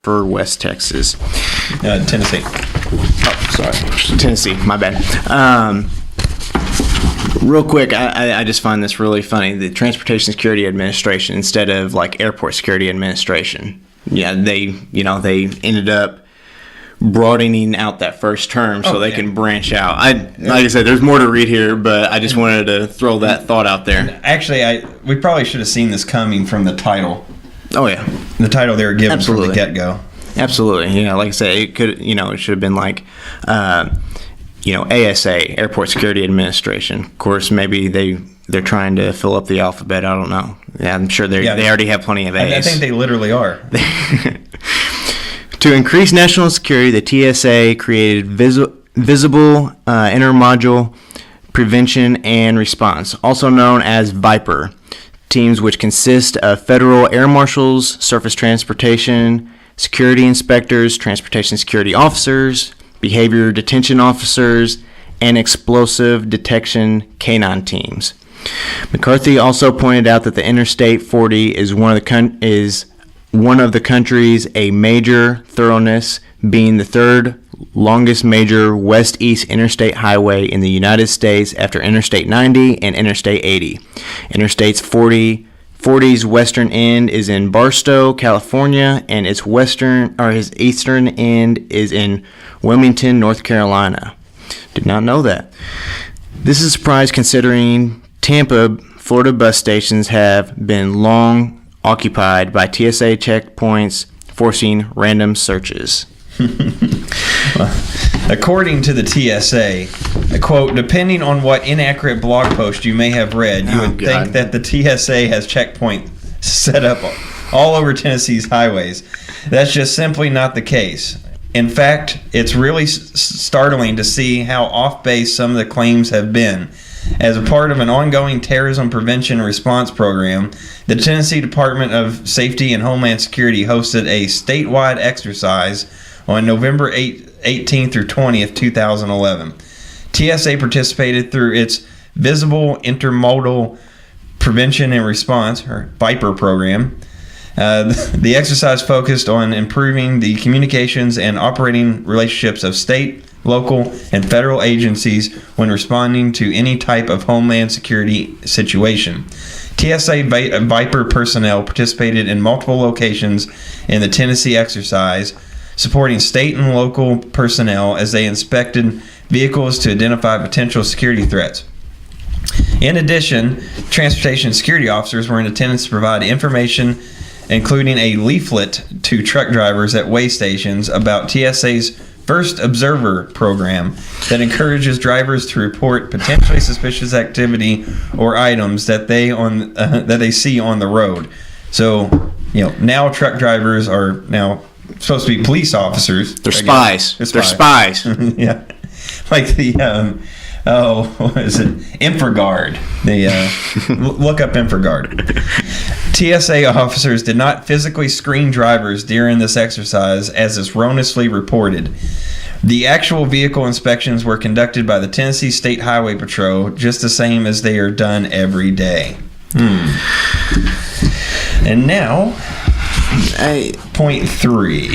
for West Texas. Tennessee. Oh, sorry. Tennessee, my bad. Real quick, I just find this really funny. The Transportation Security Administration instead of like Airport Security Administration. Yeah, they ended up broadening out that first term so they can branch out. Like I said, there's more to read here, but I just wanted to throw that thought out there. Actually, we probably should have seen this coming from the title. Oh yeah, the title they were given from the get-go. Absolutely, yeah. Like I said, it could, it should have been like, ASA, Airport Security Administration. Of course, maybe they're trying to fill up the alphabet. I don't know. Yeah, I'm sure they already have plenty of A's. I think they literally are. To increase national security, the TSA created Visible Intermodal Prevention and Response, also known as VIPER, teams which consist of federal air marshals, surface transportation, security inspectors, transportation security officers, behavior detention officers, and explosive detection canine teams. McCarthy also pointed out that the Interstate 40 is one of the country's a major thoroughness, being the third longest major west-east interstate highway in the United States after Interstate 90 and Interstate 80. Interstate's 40's western end is in Barstow, California, and its eastern end is in Wilmington, North Carolina. Did not know that. This is a surprise considering Tampa, Florida bus stations have been long occupied by TSA checkpoints, forcing random searches. According to the TSA, a quote, depending on what inaccurate blog post you may have read, you would think that the TSA has checkpoints set up all over Tennessee's highways. That's just simply not the case. In fact, it's really startling to see how off-base some of the claims have been. As a part of an ongoing terrorism prevention response program, the Tennessee Department of Safety and Homeland Security hosted a statewide exercise on November 18th through 20th, 2011. TSA participated through its Visible Intermodal Prevention and Response, or VIPER program. The exercise focused on improving the communications and operating relationships of state, local, and federal agencies when responding to any type of homeland security situation. TSA VIPER personnel participated in multiple locations in the Tennessee exercise, supporting state and local personnel as they inspected vehicles to identify potential security threats. In addition, transportation security officers were in attendance to provide information, including a leaflet to truck drivers at weigh stations about TSA's First Observer program that encourages drivers to report potentially suspicious activity or items that they see on the road. So, now truck drivers are now supposed to be police officers. They're spies. They're spies. Yeah, like the what is it? InfraGard. Look up InfraGard. TSA officers did not physically screen drivers during this exercise, as is erroneously reported. The actual vehicle inspections were conducted by the Tennessee State Highway Patrol, just the same as they are done every day. And now, point 3.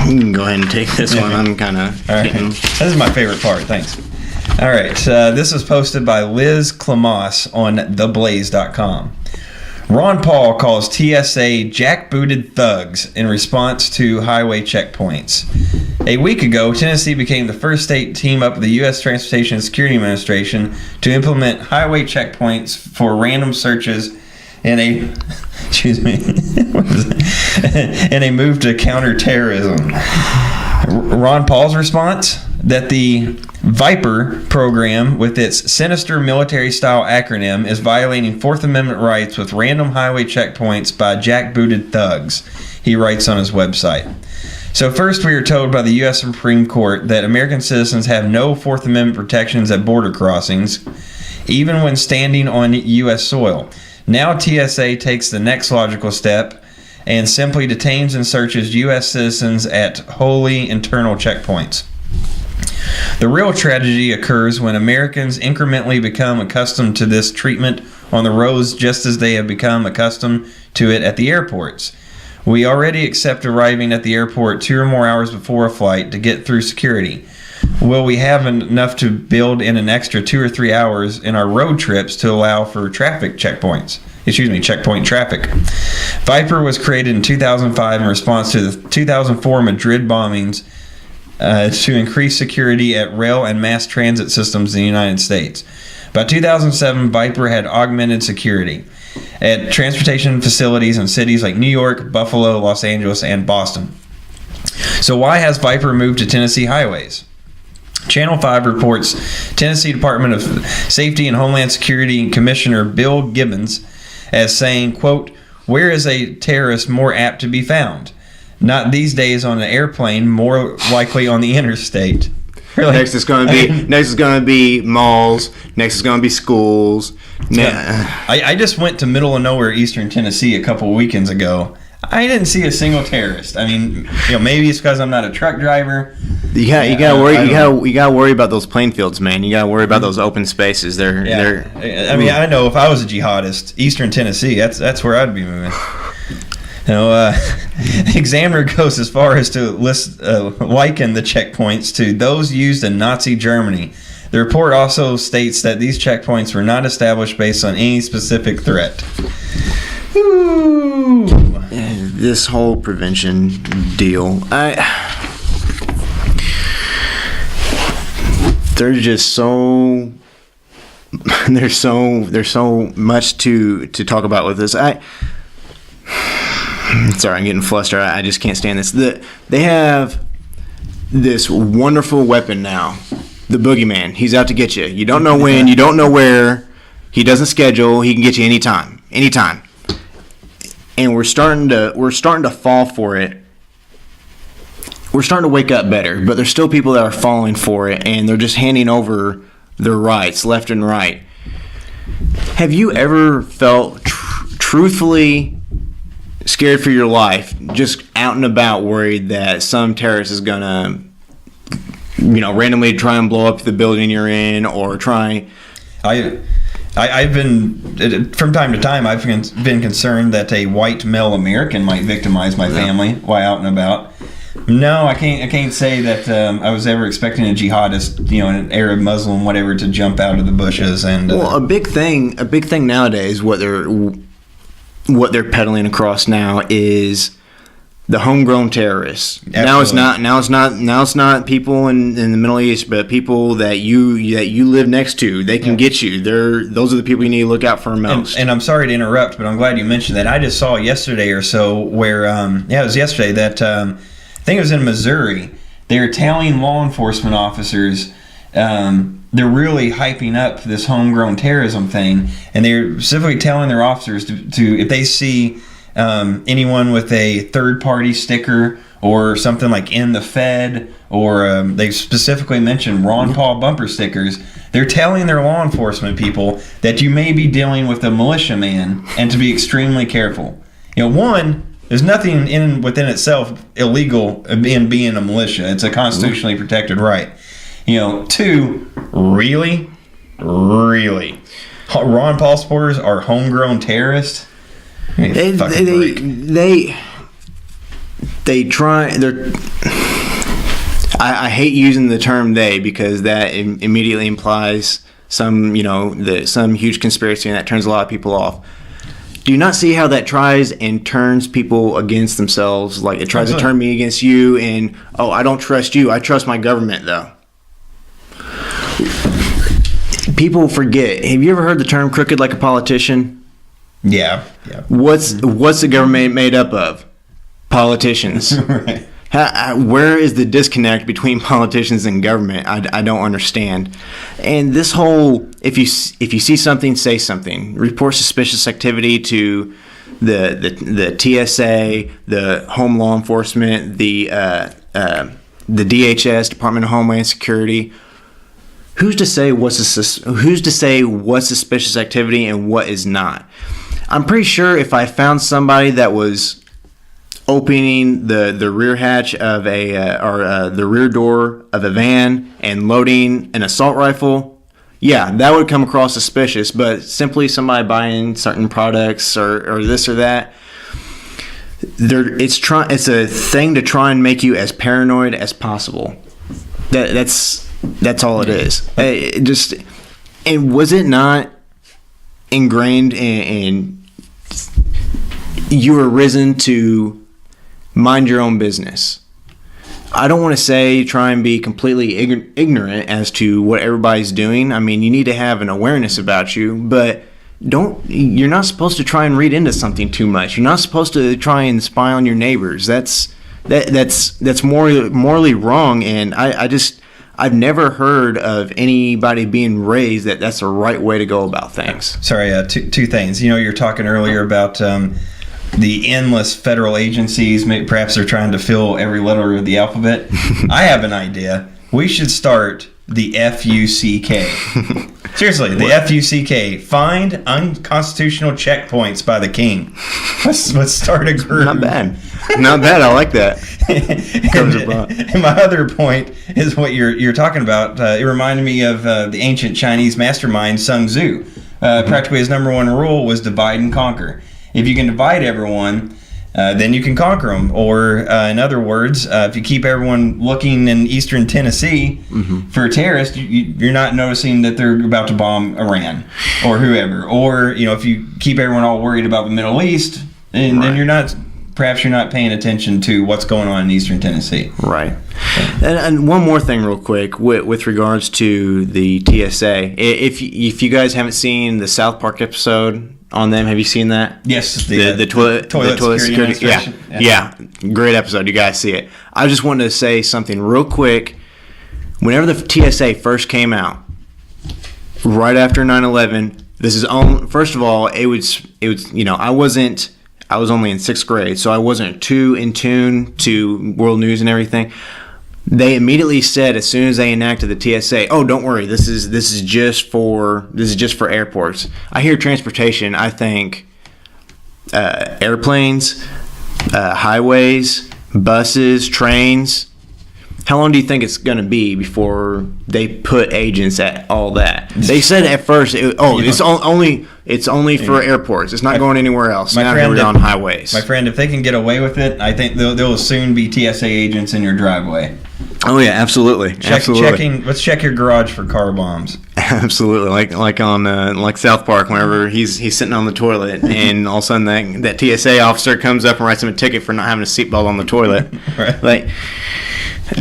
You can go ahead and take this one. I'm kind of... All right. This is my favorite part. Thanks. All right. This was posted by Liz Clamas on theblaze.com. Ron Paul calls TSA jackbooted thugs in response to highway checkpoints. A week ago, Tennessee became the first state to team up with the U.S. Transportation Security Administration to implement highway checkpoints for random searches in a in a move to counter terrorism. Ron Paul's response? That the VIPER program, with its sinister military-style acronym, is violating Fourth Amendment rights with random highway checkpoints by jackbooted thugs, he writes on his website. So first, we are told by the U.S. Supreme Court that American citizens have no Fourth Amendment protections at border crossings, even when standing on U.S. soil. Now TSA takes the next logical step and simply detains and searches U.S. citizens at wholly internal checkpoints. The real tragedy occurs when Americans incrementally become accustomed to this treatment on the roads, just as they have become accustomed to it at the airports. We already accept arriving at the airport 2 or more hours before a flight to get through security. Will we have enough to build in an extra 2 or 3 hours in our road trips to allow for checkpoint traffic? Viper was created in 2005 in response to the 2004 Madrid bombings to increase security at rail and mass transit systems in the United States. By 2007, Viper had augmented security at transportation facilities in cities like New York, Buffalo, Los Angeles, and Boston. So why has Viper moved to Tennessee highways? Channel 5 reports Tennessee Department of Safety and Homeland Security Commissioner Bill Gibbons as saying, quote, "Where is a terrorist more apt to be found? Not these days on an airplane, more likely on the interstate." Really? Next is going to be malls. Next is going to be schools. I just went to middle of nowhere, Eastern Tennessee, a couple weekends ago. I didn't see a single terrorist. I mean, maybe it's because I'm not a truck driver. You gotta worry about those plain fields, man. You gotta worry about those open spaces. I know if I was a jihadist, Eastern Tennessee, that's where I'd be moving. The examiner goes as far as to liken the checkpoints to those used in Nazi Germany. The report also states that these checkpoints were not established based on any specific threat. Ooh. This whole prevention deal, there's so much to talk about with this. Sorry, I'm getting flustered. I just can't stand this. They have this wonderful weapon now, the boogeyman. He's out to get you. You don't know when, you don't know where. He doesn't schedule. He can get you anytime. And we're starting to fall for it. We're starting to wake up better, but there's still people that are falling for it, and they're just handing over their rights left and right. Have you ever felt truthfully scared for your life, just out and about, worried that some terrorist is gonna, randomly try and blow up the building you're in, or try? I've been, from time to time, I've been concerned that a white male American might victimize my family while out and about. No, I can't say that I was ever expecting a jihadist, an Arab, Muslim, whatever, to jump out of the bushes. And a big thing nowadays, what they're peddling across now is the homegrown terrorists. Absolutely. Now it's not people in the Middle East, but people that you live next to. They can get you. Those are the people you need to look out for most. And I'm sorry to interrupt, but I'm glad you mentioned that. I just saw yesterday or so where it was yesterday that I think it was in Missouri. They were telling law enforcement officers they're really hyping up this homegrown terrorism thing, and they're specifically telling their officers to if they see anyone with a third-party sticker or something like "in the Fed," or they specifically mentioned Ron Paul bumper stickers, they're telling their law enforcement people that you may be dealing with a militiaman and to be extremely careful. One, there's nothing within itself illegal in being a militia. It's a constitutionally protected right. Two, really? Ron Paul supporters are homegrown terrorists? They try. I hate using the term "they" because that immediately implies some huge conspiracy, and that turns a lot of people off. Do you not see how that tries and turns people against themselves? Like it tries to turn me against you, and I don't trust you. I trust my government, though. People forget. Have you ever heard the term "crooked like a politician"? Yeah. What's the government made up of? Politicians. Right. Where is the disconnect between politicians and government? I don't understand. And this whole if you see something, say something. Report suspicious activity to the TSA, the Home Law Enforcement, the DHS, Department of Homeland Security. Who's to say what's suspicious activity and what is not? I'm pretty sure if I found somebody that was opening the rear hatch of the rear door of a van and loading an assault rifle, yeah, that would come across suspicious. But simply somebody buying certain products or this or that, it's a thing to try and make you as paranoid as possible. That's all it is. And was it not ingrained in you were risen to mind your own business? I don't want to say try and be completely ignorant as to what everybody's doing. I mean, you need to have an awareness about you, but you're not supposed to try and read into something too much. You're not supposed to try and spy on your neighbors. That's morally wrong, and I've never heard of anybody being raised that's the right way to go about things. Sorry, two things. You're talking earlier about the endless federal agencies. Perhaps they're trying to fill every letter of the alphabet. I have an idea. We should start the FUCK. Seriously, the FUCK. Find unconstitutional checkpoints by the king. Let's start a group. Not bad. Not bad. I like that. And my other point is what you're talking about. It reminded me of the ancient Chinese mastermind Sun Tzu. Practically his number one rule was divide and conquer. If you can divide everyone, then you can conquer them. Or in other words, if you keep everyone looking in eastern Tennessee for a terrorist, you're not noticing that they're about to bomb Iran or whoever. Or if you keep everyone all worried about the Middle East, and then you're not paying attention to what's going on in eastern Tennessee. Right. And one more thing real quick with regards to the TSA. If you guys haven't seen the South Park episode on them, have you seen that? Yes. The toilet security. Yeah. Great episode. You guys see it. I just wanted to say something real quick. Whenever the TSA first came out, right after 9/11, first of all, it was I was only in 6th grade, so I wasn't too in tune to world news and everything. They immediately said, as soon as they enacted the TSA, "Oh, don't worry, this is just for airports." I hear transportation, I think airplanes, highways, buses, trains. How long do you think it's going to be before they put agents at all that? They said at first, it's only for airports. It's not going anywhere else. Now we're on highways. My friend, if they can get away with it, I think there will soon be TSA agents in your driveway. Oh yeah, absolutely. Let's check your garage for car bombs. Absolutely, like on South Park, whenever he's sitting on the toilet, and all of a sudden that TSA officer comes up and writes him a ticket for not having a seatbelt on the toilet. Right. Like,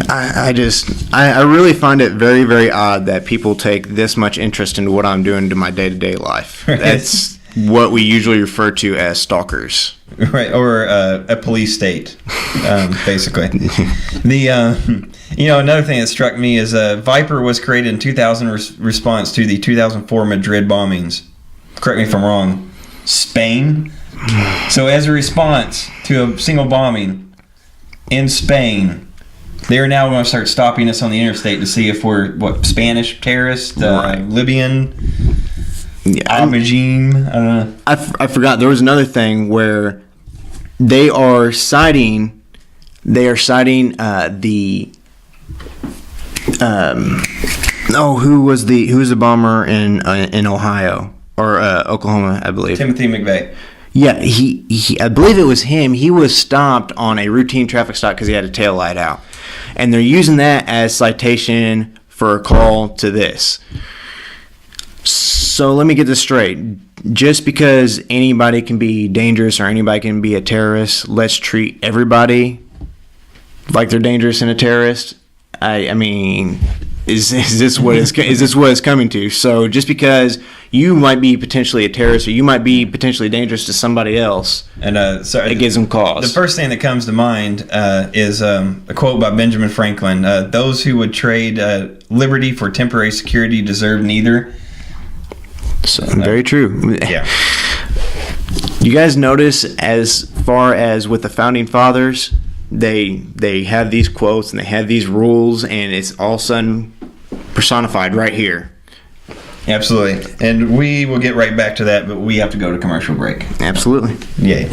I really find it very, very odd that people take this much interest into what I'm doing to my day-to-day life. That's what we usually refer to as stalkers. Right, or a police state, basically. Another thing that struck me is Viper was created in 2000 response to the 2004 Madrid bombings. Correct me if I'm wrong. Spain. So as a response to a single bombing in Spain, they are now going to start stopping us on the interstate to see if we're Spanish terrorists, right. Libyan. Regime. I don't know. I forgot there was another thing where they are citing the who was the bomber in Ohio or Oklahoma, I believe. Timothy McVeigh. Yeah, he I believe it was him. He was stopped on a routine traffic stop because he had a tail light out, and they're using that as citation for a call to this. So let me get this straight. Just because anybody can be dangerous or anybody can be a terrorist, let's treat everybody like they're dangerous and a terrorist. I mean, is this what it's coming to? So just because you might be potentially a terrorist or you might be potentially dangerous to somebody else, and it gives them cause. The first thing that comes to mind is a quote by Benjamin Franklin: "Those who would trade liberty for temporary security deserve neither." So, very true. Yeah. You guys notice, as far as with the founding fathers, they have these quotes and they have these rules, and it's all of a sudden personified right here. Absolutely. And we will get right back to that, but we have to go to commercial break. Absolutely. Yay.